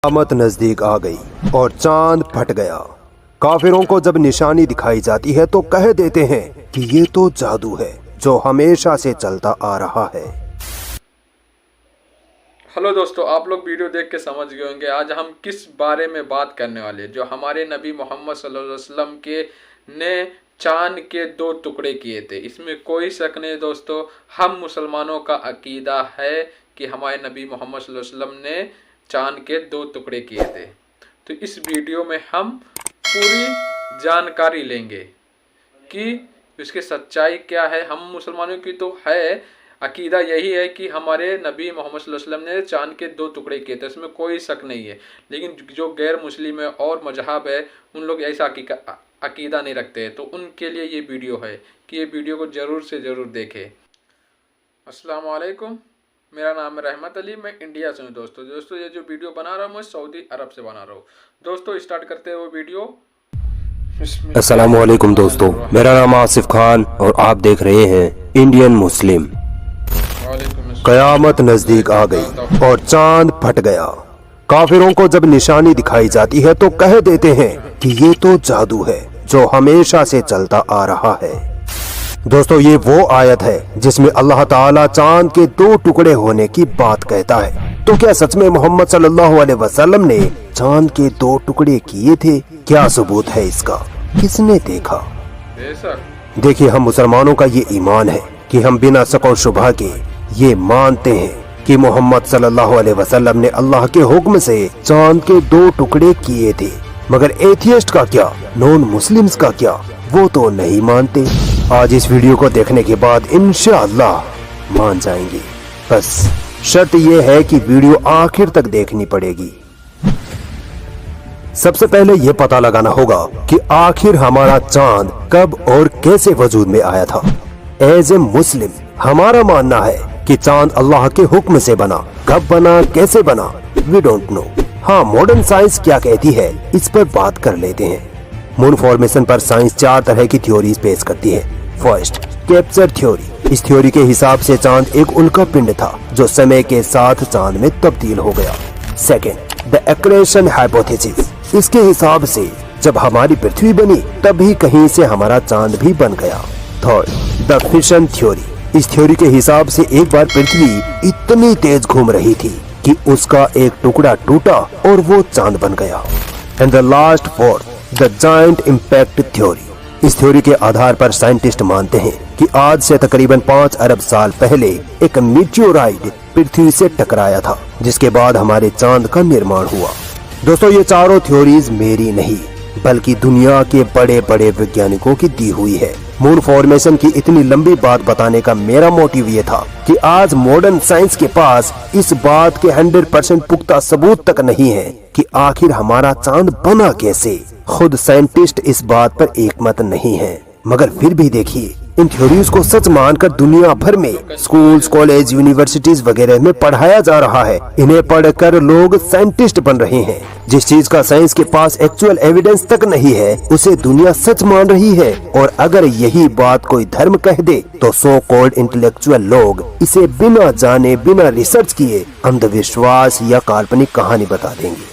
क़यामत नजदीक आ गई और चांद फट गया। काफिरों को जब निशानी दिखाई जाती है तो कह देते हैं कि ये तो जादू है जो हमेशा से चलता आ रहा है। हेलो दोस्तों, आप लोग वीडियो देख के समझ गए होंगे आज हम किस बारे में बात करने वाले हैं। जो हमारे नबी मोहम्मद सल्लल्लाहु अलैहि वसल्लम के ने चांद के 2 टुकड़े किए थे, इसमें कोई शक नहीं दोस्तों। हम मुसलमानों का अकीदा है कि हमारे नबी मोहम्मद सल्लल्लाहु अलैहि वसल्लम ने चांद के 2 टुकड़े किए थे। तो इस वीडियो में हम पूरी जानकारी लेंगे कि इसकी सच्चाई क्या है। हम मुसलमानों की तो है अकीदा यही है कि हमारे नबी मोहम्मद सल्लल्लाहु अलैहि वसल्लम ने चांद के 2 टुकड़े किए थे, इसमें कोई शक नहीं है। लेकिन जो गैर मुस्लिम है और मजहब है उन लोग ऐसा अकीदा नहीं रखते हैं, तो उनके लिए ये वीडियो है कि ये वीडियो को ज़रूर से ज़रूर देखें। अस्सलाम वालेकुम, मेरा नाम है रहमत अली, मैं इंडिया से हूँ। दोस्तों ये जो वीडियो बना रहा हूँ मैं सऊदी अरब से बना रहा हूँ। दोस्तों स्टार्ट करते हैं वो वीडियो। अस्सलाम वालेकुम दोस्तों, मेरा नाम आसिफ खान और आप देख रहे हैं इंडियन मुस्लिम। क़यामत नजदीक आ गई और चांद फट गया। काफिरों को जब निशानी दिखाई जाती है तो कह देते हैं कि ये तो जादू है जो हमेशा से चलता आ रहा है। दोस्तों ये वो आयत है जिसमें अल्लाह ताला चांद के 2 टुकड़े होने की बात कहता है। तो क्या सच में मोहम्मद सल्लल्लाहु अलैहि वसल्लम ने चांद के 2 टुकड़े किए थे? क्या सबूत है इसका? किसने देखा? देखिए, हम मुसलमानों का ये ईमान है कि हम बिना शक और शुबह के ये मानते हैं कि मोहम्मद सल्लल्लाहु अलैहि वसल्लम ने अल्लाह के हुक्म से चांद के 2 टुकड़े किए थे। मगर एथियस्ट का क्या, नॉन मुस्लिम्स का क्या, वो तो नहीं मानते। आज इस वीडियो को देखने के बाद इंशाअल्लाह मान जाएंगे। बस शर्त ये है कि वीडियो आखिर तक देखनी पड़ेगी। सबसे पहले ये पता लगाना होगा कि आखिर हमारा चांद कब और कैसे वजूद में आया था। एज ए मुस्लिम हमारा मानना है कि चांद अल्लाह के हुक्म से बना। कब बना, कैसे बना, वी डोंट नो। हाँ, मॉडर्न साइंस क्या कहती है इस पर बात कर लेते हैं। मून फॉर्मेशन पर साइंस 4 तरह की थ्योरीज पेश करती है। First, capture theory. इस थ्योरी के हिसाब से चांद एक उल्का पिंड था जो समय के साथ चांद में तब्दील हो गया। Second, the accretion hypothesis. इसके हिसाब से जब हमारी पृथ्वी बनी तभी कहीं से हमारा चांद भी बन गया। Third, the fission theory. इस थ्योरी के हिसाब से एक बार पृथ्वी इतनी तेज घूम रही थी कि उसका एक टुकड़ा टूटा और वो चांद बन गया। And the last, fourth, the giant impact theory. इस थ्योरी के आधार पर साइंटिस्ट मानते हैं कि आज से तकरीबन 5 अरब साल पहले एक मीटियोराइट पृथ्वी से टकराया था, जिसके बाद हमारे चांद का निर्माण हुआ। दोस्तों ये चारों थ्योरीज मेरी नहीं बल्कि दुनिया के बड़े बड़े वैज्ञानिकों की दी हुई है। मून फॉर्मेशन की इतनी लंबी बात बताने का मेरा मोटिव ये था कि आज मॉडर्न साइंस के पास इस बात के 100% पुख्ता सबूत तक नहीं है कि आखिर हमारा चांद बना कैसे। खुद साइंटिस्ट इस बात पर एकमत नहीं है, मगर फिर भी देखिए इन थ्योरीज को सच मानकर दुनिया भर में स्कूल्स, कॉलेज, यूनिवर्सिटीज वगैरह में पढ़ाया जा रहा है। इन्हें पढ़कर लोग साइंटिस्ट बन रहे हैं। जिस चीज का साइंस के पास एक्चुअल एविडेंस तक नहीं है उसे दुनिया सच मान रही है। और अगर यही बात कोई धर्म कह दे तो सो कॉल्ड इंटेलेक्चुअल लोग इसे बिना जाने, बिना रिसर्च किए अंधविश्वास या काल्पनिक कहानी बता देंगे।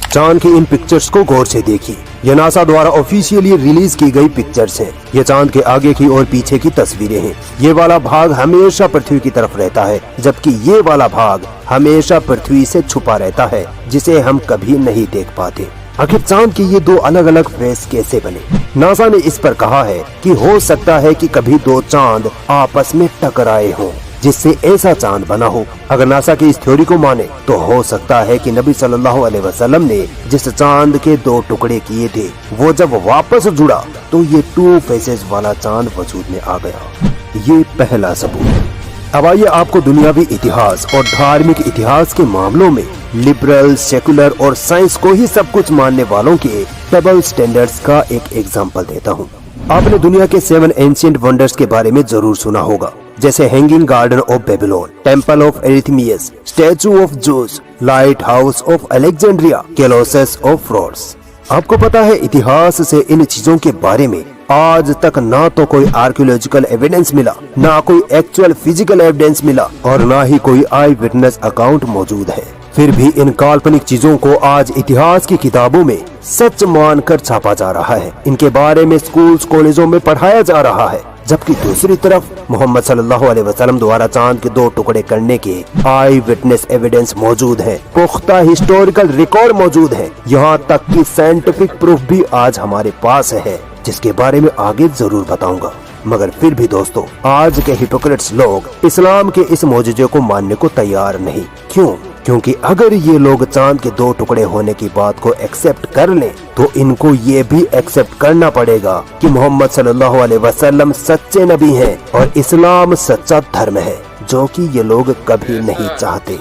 चांद की इन पिक्चर्स को गौर से देखिए। ये नासा द्वारा ऑफिशियली रिलीज की गई पिक्चर्स हैं। ये चांद के आगे की और पीछे की तस्वीरें हैं। ये वाला भाग हमेशा पृथ्वी की तरफ रहता है, जबकि ये वाला भाग हमेशा पृथ्वी से छुपा रहता है, जिसे हम कभी नहीं देख पाते। आखिर चांद की ये 2 अलग अलग फेस कैसे बने? नासा ने इस पर कहा है कि हो सकता है कि कभी 2 चांद आपस में टकराए हों, जिससे ऐसा चांद बना हो। अगर नासा की इस थ्योरी को माने तो हो सकता है कि नबी सल्लल्लाहु अलैहि वसल्लम ने जिस चांद के 2 टुकड़े किए थे वो जब वापस जुड़ा तो ये 2 फेसेस वाला चांद वजूद में आ गया। ये पहला सबूत। अब आइए आपको दुनियावी इतिहास और धार्मिक इतिहास के मामलों में लिबरल, सेकुलर और साइंस को ही सब कुछ मानने वालों के डबल स्टैंडर्ड्स का एक एग्जाम्पल देता हूँ। आपने दुनिया के 7 एंशिएंट वंडर्स के बारे में जरूर सुना होगा, जैसे hanging garden of Babylon, temple of Artemis, statue of Zeus, lighthouse of Alexandria, colossus of Rhodes. आपको पता है इतिहास से इन चीजों के बारे में आज तक ना तो कोई आर्कियोलॉजिकल एविडेंस मिला, ना कोई एक्चुअल फिजिकल एविडेंस मिला और ना ही कोई आई विटनेस अकाउंट मौजूद है। फिर भी इन काल्पनिक चीजों को आज इतिहास की किताबों में सच मानकर छापा जा रहा है। इनके बारे में स्कूल्स कॉलेजों में पढ़ाया जा रहा है, जबकि दूसरी तरफ मोहम्मद सल्लल्लाहु अलैहि वसल्लम द्वारा चांद के 2 टुकड़े करने के आई विटनेस एविडेंस मौजूद है, पुख्ता हिस्टोरिकल रिकॉर्ड मौजूद है, यहाँ तक कि साइंटिफिक प्रूफ भी आज हमारे पास है, जिसके बारे में आगे जरूर बताऊंगा। मगर फिर भी दोस्तों, आज के हिपोक्रेट्स लोग इस्लाम के इस मौजूदे को मानने को तैयार नहीं। क्यों? क्योंकि अगर ये लोग चांद के 2 टुकड़े होने की बात को एक्सेप्ट कर लें, तो इनको ये भी एक्सेप्ट करना पड़ेगा कि मोहम्मद सल्लल्लाहु अलैहि वसल्लम सच्चे नबी हैं और इस्लाम सच्चा धर्म है, जो कि ये लोग कभी नहीं चाहते।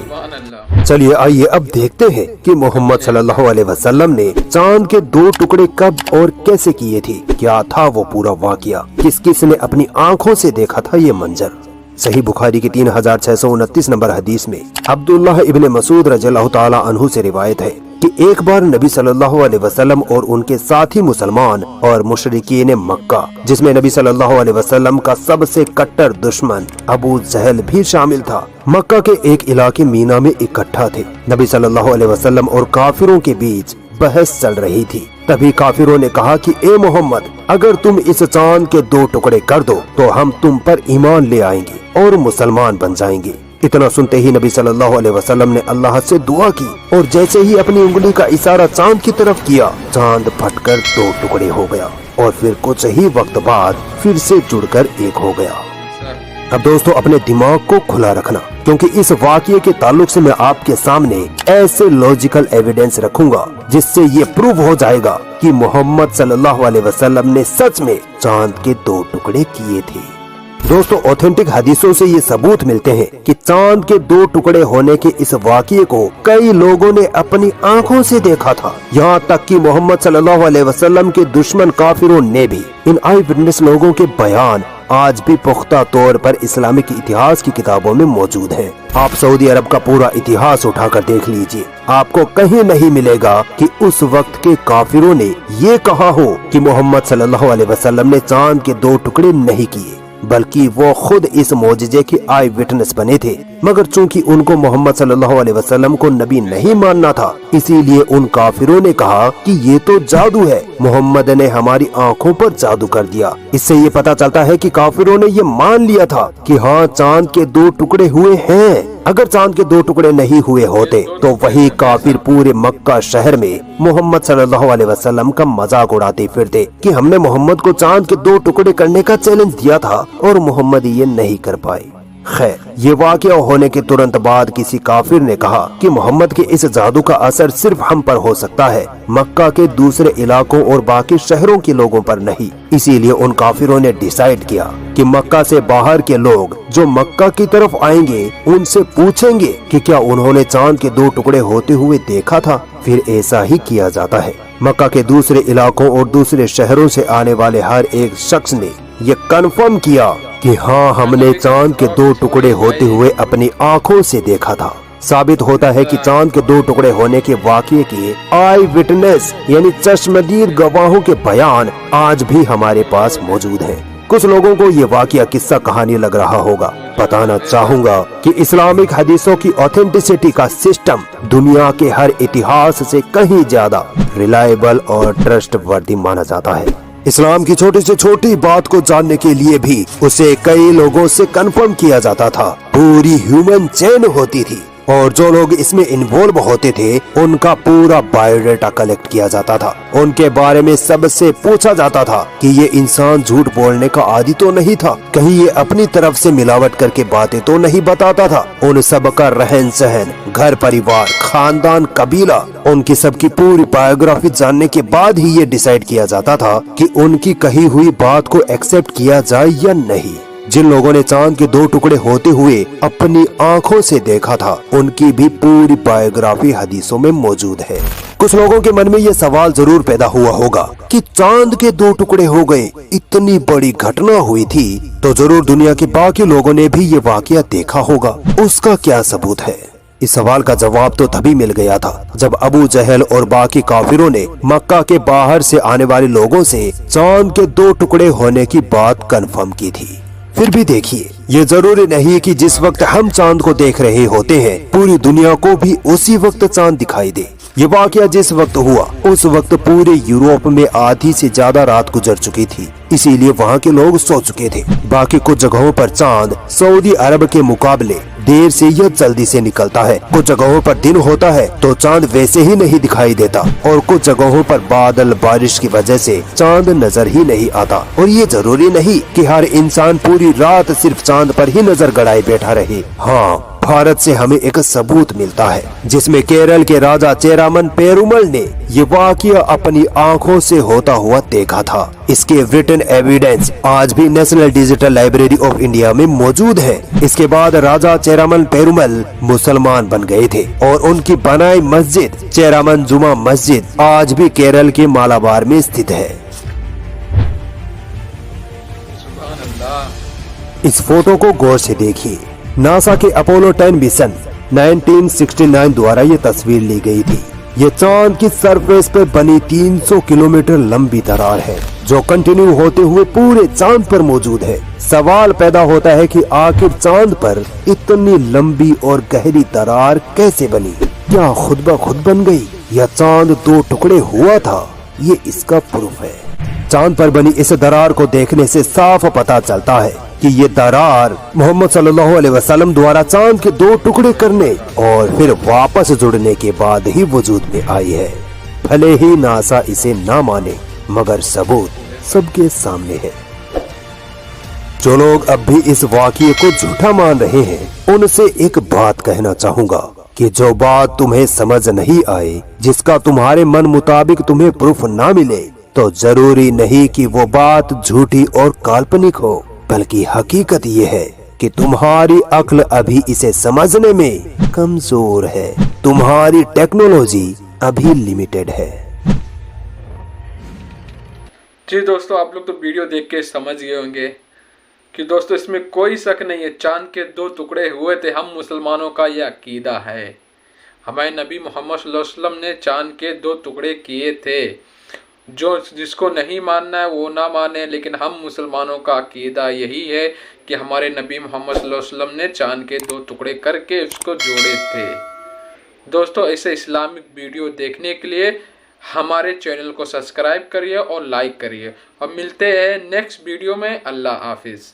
चलिए आइए अब देखते हैं कि मोहम्मद सल्लल्लाहु अलैहि वसल्लम ने चांद के 2 टुकड़े कब और कैसे किए थे, क्या था वो पूरा वाकया, किस किस ने अपनी आंखों से देखा था ये मंजर। सही बुखारी की 3629 नंबर हदीस में अब्दुल्लाह इब्न मसूद रज़ियल्लाहु ताला अन्हु से रिवायत है कि एक बार नबी सल्लल्लाहु अलैहि वसल्लम और उनके साथी मुसलमान और मुशरिकीन मक्का, जिसमें नबी सल्लल्लाहु अलैहि वसल्लम का सबसे कट्टर दुश्मन अबू जहल भी शामिल था, मक्का के एक इलाके मीना में इकट्ठा थे। नबी सल्लल्लाहु अलैहि वसल्लम और काफिरों के बीच बहस चल रही थी। तभी काफिरों ने कहा कि ए मोहम्मद, अगर तुम इस चांद के 2 टुकड़े कर दो तो हम तुम पर ईमान ले आएंगे और मुसलमान बन जाएंगे। इतना सुनते ही नबी सल्लल्लाहु अलैहि वसल्लम ने अल्लाह से दुआ की और जैसे ही अपनी उंगली का इशारा चांद की तरफ किया, चांद फटकर 2 टुकड़े हो गया और फिर कुछ ही वक्त बाद फिर से जुड़कर एक हो गया। अब दोस्तों, अपने दिमाग को खुला रखना, क्योंकि इस वाकये के ताल्लुक से मैं आपके सामने ऐसे लॉजिकल एविडेंस रखूंगा जिससे ये प्रूव हो जाएगा कि मोहम्मद सल्लल्लाहु अलैहि वसल्लम ने सच में चांद के 2 टुकड़े किए थे। दोस्तों, ऑथेंटिक हदीसों से ये सबूत मिलते हैं कि चांद के 2 टुकड़े होने के इस वाकये को कई लोगों ने अपनी आंखों से देखा था। यहाँ तक कि मोहम्मद सल्लल्लाहु अलैहि वसल्लम के दुश्मन काफिरों ने भी। इन आई विटनेस लोगों के बयान आज भी पुख्ता तौर पर इस्लामिक इतिहास की किताबों में मौजूद है। आप सऊदी अरब का पूरा इतिहास उठाकर देख लीजिए, आपको कहीं नहीं मिलेगा कि उस वक्त के काफिरों ने ये कहा हो कि मोहम्मद सल्लल्लाहु अलैहि वसल्लम ने चांद के 2 टुकड़े नहीं किए, बल्कि वो खुद इस मौजज़े के आई विटनेस बने थे। मगर चूंकि उनको मोहम्मद सल्लल्लाहु अलैहि वसल्लम को नबी नहीं मानना था, इसीलिए उन काफिरों ने कहा कि ये तो जादू है, मोहम्मद ने हमारी आंखों पर जादू कर दिया। इससे ये पता चलता है कि काफिरों ने ये मान लिया था कि हाँ, चांद के 2 टुकड़े हुए हैं। अगर चांद के 2 टुकड़े नहीं हुए होते तो वही काफिर पूरे मक्का शहर में मोहम्मद सल्लल्लाहु अलैहि वसल्लम का मजाक उड़ाते फिरते कि हमने मोहम्मद को चांद के 2 टुकड़े करने का चैलेंज दिया था और मोहम्मद ये नहीं कर पाए। खैर, ये वाकया होने के तुरंत बाद किसी काफिर ने कहा कि मोहम्मद के इस जादू का असर सिर्फ हम पर हो सकता है, मक्का के दूसरे इलाकों और बाकी शहरों के लोगों पर नहीं। इसीलिए उन काफिरों ने डिसाइड किया कि मक्का से बाहर के लोग जो मक्का की तरफ आएंगे, उनसे पूछेंगे कि क्या उन्होंने चांद के 2 टुकड़े होते हुए देखा था। फिर ऐसा ही किया जाता है। मक्का के दूसरे इलाकों और दूसरे शहरों से आने वाले हर एक शख्स ने ये कन्फर्म किया कि हाँ, हमने चांद के 2 टुकड़े होते हुए अपनी आंखों से देखा था। साबित होता है कि चांद के 2 टुकड़े होने के वाकये के आई विटनेस यानी चश्मदीद गवाहों के बयान आज भी हमारे पास मौजूद हैं। कुछ लोगों को ये वाकया किस्सा कहानी लग रहा होगा। बताना चाहूँगा कि इस्लामिक हदीसों की ऑथेंटिसिटी का सिस्टम दुनिया के हर इतिहास से कहीं ज्यादा रिलायबल और ट्रस्टवर्दी माना जाता है। इस्लाम की छोटी से छोटी बात को जानने के लिए भी उसे कई लोगों से कंफर्म किया जाता था। पूरी ह्यूमन चेन होती थी और जो लोग इसमें इन्वॉल्व होते थे उनका पूरा बायोडाटा कलेक्ट किया जाता था। उनके बारे में सबसे पूछा जाता था कि ये इंसान झूठ बोलने का आदी तो नहीं था, कहीं ये अपनी तरफ से मिलावट करके बातें तो नहीं बताता था। उन सब का रहन सहन, घर परिवार, खानदान, कबीला, उनकी सबकी पूरी बायोग्राफी जानने के बाद ही ये डिसाइड किया जाता था कि उनकी कही हुई बात को एक्सेप्ट किया जाए या नहीं। जिन लोगों ने चांद के 2 टुकड़े होते हुए अपनी आंखों से देखा था, उनकी भी पूरी बायोग्राफी हदीसों में मौजूद है। कुछ लोगों के मन में ये सवाल जरूर पैदा हुआ होगा कि चांद के 2 टुकड़े हो गए, इतनी बड़ी घटना हुई थी तो जरूर दुनिया के बाकी लोगों ने भी ये वाकया देखा होगा, उसका क्या सबूत है? इस सवाल का जवाब तो तभी मिल गया था जब अबू जहल और बाकी काफिरों ने मक्का के बाहर से आने वाले लोगों से चांद के 2 टुकड़े होने की बात कंफर्म की थी। फिर भी देखिए, ये जरूरी नहीं कि जिस वक्त हम चांद को देख रहे होते हैं पूरी दुनिया को भी उसी वक्त चांद दिखाई दे। ये वाकया जिस वक्त हुआ उस वक्त पूरे यूरोप में आधी से ज्यादा रात गुजर चुकी थी, इसीलिए वहाँ के लोग सो चुके थे। बाकी कुछ जगहों पर चांद सऊदी अरब के मुकाबले देर से या जल्दी से निकलता है। कुछ जगहों पर दिन होता है तो चांद वैसे ही नहीं दिखाई देता, और कुछ जगहों पर बादल बारिश की वजह से चांद नजर ही नहीं आता। और ये जरूरी नहीं कि हर इंसान पूरी रात सिर्फ चांद पर ही नजर गड़ाए बैठा रहे। हाँ, भारत से हमें एक सबूत मिलता है जिसमें केरल के राजा चेरामन पेरुमल ने ये वाकया अपनी आंखों से होता हुआ देखा था। इसके रिटन एविडेंस आज भी national digital library of India में मौजूद है। इसके बाद राजा चेरामन पेरुमल मुसलमान बन गए थे और उनकी बनाई मस्जिद चेरामन जुमा मस्जिद आज भी केरल के मालाबार में स्थित है। सुभान अल्लाह। इस फोटो को गौर से देखिए। नासा के अपोलो 10 मिशन 1969 द्वारा ये तस्वीर ली गई थी। ये चांद की सरफेस पर बनी 300 किलोमीटर लंबी दरार है जो कंटिन्यू होते हुए पूरे चांद पर मौजूद है। सवाल पैदा होता है कि आखिर चांद पर इतनी लंबी और गहरी दरार कैसे बनी? क्या खुद ब खुद बन गई या चांद दो टुकड़े हुआ था? ये इसका प्रूफ है। चांद पर बनी इस दरार को देखने से साफ पता चलता है कि ये दरार मोहम्मद सल्लल्लाहु अलैहि वसल्लम द्वारा चांद के दो टुकड़े करने और फिर वापस जुड़ने के बाद ही वजूद में आई है। भले ही नासा इसे ना माने, मगर सबूत सबके सामने है। जो लोग अब भी इस वाकये को झूठा मान रहे हैं उनसे एक बात कहना चाहूँगा कि जो बात तुम्हें समझ नहीं आए, जिसका तुम्हारे मन मुताबिक तुम्हें प्रूफ ना मिले, तो जरूरी नहीं कि वो बात झूठी और काल्पनिक हो, बल्कि हकीकत ये है कि तुम्हारी अक्ल अभी इसे समझने में कमजोर है। तुम्हारी टेक्नोलॉजी अभी लिमिटेड है। जी दोस्तों, आप लोग तो वीडियो देख के समझ गए होंगे कि दोस्तों इसमें कोई शक नहीं है, चांद के दो टुकड़े हुए थे। हम मुसलमानों का यह अकीदा है। हमारे नबी मोहम्मद सल्लल्लाहु अलैहि वसल्लम ने चांद के दो टुकड़े किए थे। जो जिसको नहीं मानना है वो ना माने, लेकिन हम मुसलमानों का अकीदा यही है कि हमारे नबी मोहम्मद सल्लल्लाहु अलैहि वसल्लम ने चांद के दो टुकड़े करके उसको जोड़े थे। दोस्तों, ऐसे इस्लामिक वीडियो देखने के लिए हमारे चैनल को सब्सक्राइब करिए और लाइक करिए, और मिलते हैं नेक्स्ट वीडियो में। अल्लाह हाफिज़।